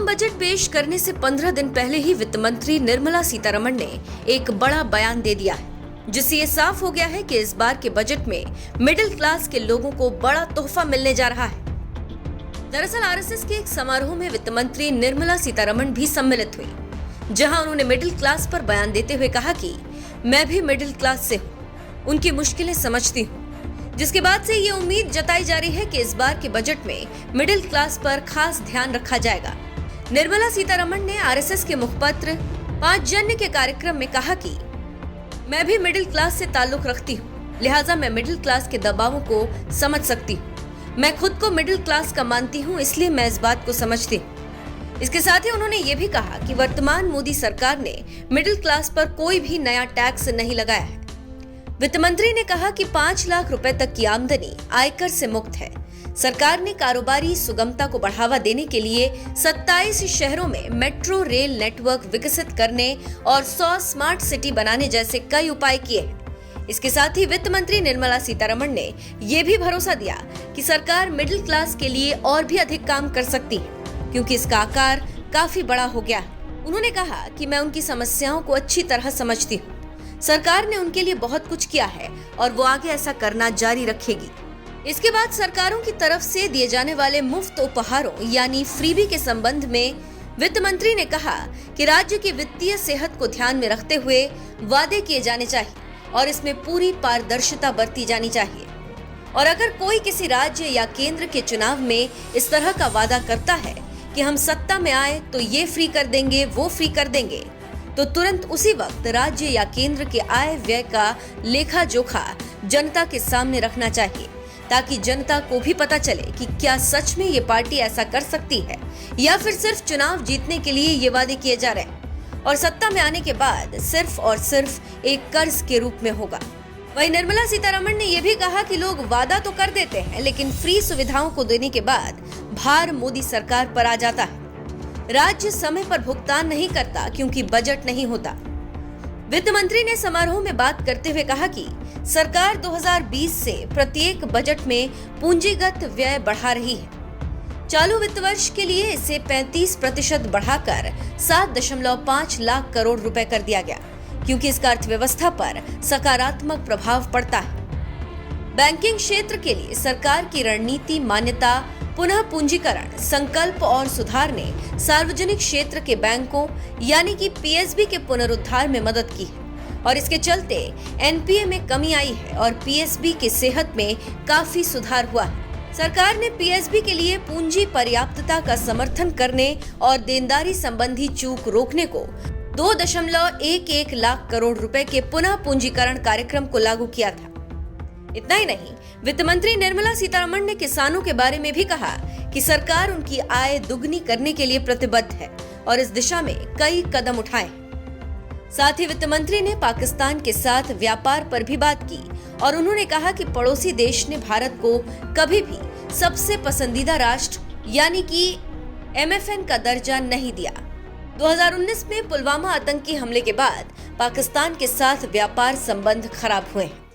Budget पेश करने से 15 दिन पहले ही वित्त मंत्री निर्मला सीतारमण ने एक बड़ा बयान दे दिया है, जिससे ये साफ हो गया है कि इस बार के बजट में मिडिल क्लास के लोगों को बड़ा तोहफा मिलने जा रहा है। दरअसल आरएसएस के एक समारोह में वित्त मंत्री निर्मला सीतारमण भी सम्मिलित हुई, जहां उन्होंने मिडिल क्लास पर बयान देते हुए कहा कि मैं भी मिडिल क्लास से हूं, उनकी मुश्किलें समझती हूं। जिसके बाद से ये उम्मीद जताई जा रही है कि इस बार के बजट में मिडिल क्लास पर खास ध्यान रखा जाएगा। निर्मला सीतारमण ने आरएसएस के मुखपत्र 5 जन्य के कार्यक्रम में कहा कि मैं भी मिडिल क्लास से ताल्लुक रखती हूँ, लिहाजा मैं मिडिल क्लास के दबावों को समझ सकती हूँ। मैं खुद को मिडिल क्लास का मानती हूँ, इसलिए मैं इस बात को समझती हूँ। इसके साथ ही उन्होंने ये भी कहा कि वर्तमान मोदी सरकार ने मिडिल क्लास पर कोई भी नया टैक्स नहीं लगाया है। वित्त मंत्री ने कहा कि 5 लाख रुपए तक की आमदनी आयकर से मुक्त है। सरकार ने कारोबारी सुगमता को बढ़ावा देने के लिए 27 शहरों में मेट्रो रेल नेटवर्क विकसित करने और 100 स्मार्ट सिटी बनाने जैसे कई उपाय किए हैं। इसके साथ ही वित्त मंत्री निर्मला सीतारमण ने यह भी भरोसा दिया कि सरकार मिडिल क्लास के लिए और भी अधिक काम कर सकती है, क्योंकि इसका आकार काफी बड़ा हो गया है। उन्होंने कहा कि मैं उनकी समस्याओं को अच्छी तरह समझती हूँ। सरकार ने उनके लिए बहुत कुछ किया है और वो आगे ऐसा करना जारी रखेगी। इसके बाद सरकारों की तरफ से दिए जाने वाले मुफ्त उपहारों यानी फ्रीबी के संबंध में वित्त मंत्री ने कहा कि राज्य की वित्तीय सेहत को ध्यान में रखते हुए वादे किए जाने चाहिए और इसमें पूरी पारदर्शिता बरती जानी चाहिए। और अगर कोई किसी राज्य या केंद्र के चुनाव में इस तरह का वादा करता है कि हम सत्ता में आए तो ये फ्री कर देंगे, वो फ्री कर देंगे, तो तुरंत उसी वक्त राज्य या केंद्र के आय व्यय का लेखा जोखा जनता के सामने रखना चाहिए, ताकि जनता को भी पता चले कि क्या सच में ये पार्टी ऐसा कर सकती है या फिर सिर्फ चुनाव जीतने के लिए ये वादे किए जा रहे हैं और सत्ता में आने के बाद सिर्फ और सिर्फ एक कर्ज के रूप में होगा। वहीं निर्मला सीतारमण ने यह भी कहा कि लोग वादा तो कर देते हैं, लेकिन फ्री सुविधाओं को देने के बाद भार मोदी सरकार पर आ जाता है। राज्य समय पर भुगतान नहीं करता क्योंकि बजट नहीं होता। वित्त मंत्री ने समारोह में बात करते हुए कहा कि सरकार 2020 से प्रत्येक बजट में पूंजीगत व्यय बढ़ा रही है। चालू वित्त वर्ष के लिए इसे 35% बढ़ाकर 7.5 लाख करोड़ रुपए कर दिया गया, क्योंकि इसका अर्थव्यवस्था पर सकारात्मक प्रभाव पड़ता है। बैंकिंग क्षेत्र के लिए सरकार की रणनीति, मान्यता, पुनः पूंजीकरण, संकल्प और सुधार ने सार्वजनिक क्षेत्र के बैंकों यानी कि पीएसबी के पुनरुद्धार में मदद की है और इसके चलते एनपीए में कमी आई है और पीएसबी की सेहत में काफी सुधार हुआ है। सरकार ने पीएसबी के लिए पूंजी पर्याप्तता का समर्थन करने और देनदारी संबंधी चूक रोकने को 2.11 लाख करोड़ रुपए के पुनः पूंजीकरण कार्यक्रम को लागू किया था। इतना ही नहीं, वित्त मंत्री निर्मला सीतारमण ने किसानों के बारे में भी कहा कि सरकार उनकी आय दुगनी करने के लिए प्रतिबद्ध है और इस दिशा में कई कदम उठाए। साथ ही वित्त मंत्री ने पाकिस्तान के साथ व्यापार पर भी बात की और उन्होंने कहा कि पड़ोसी देश ने भारत को कभी भी सबसे पसंदीदा राष्ट्र यानी कि एमएफएन का दर्जा नहीं दिया। 2019 में पुलवामा आतंकी हमले के बाद पाकिस्तान के साथ व्यापार संबंध खराब हुए हैं।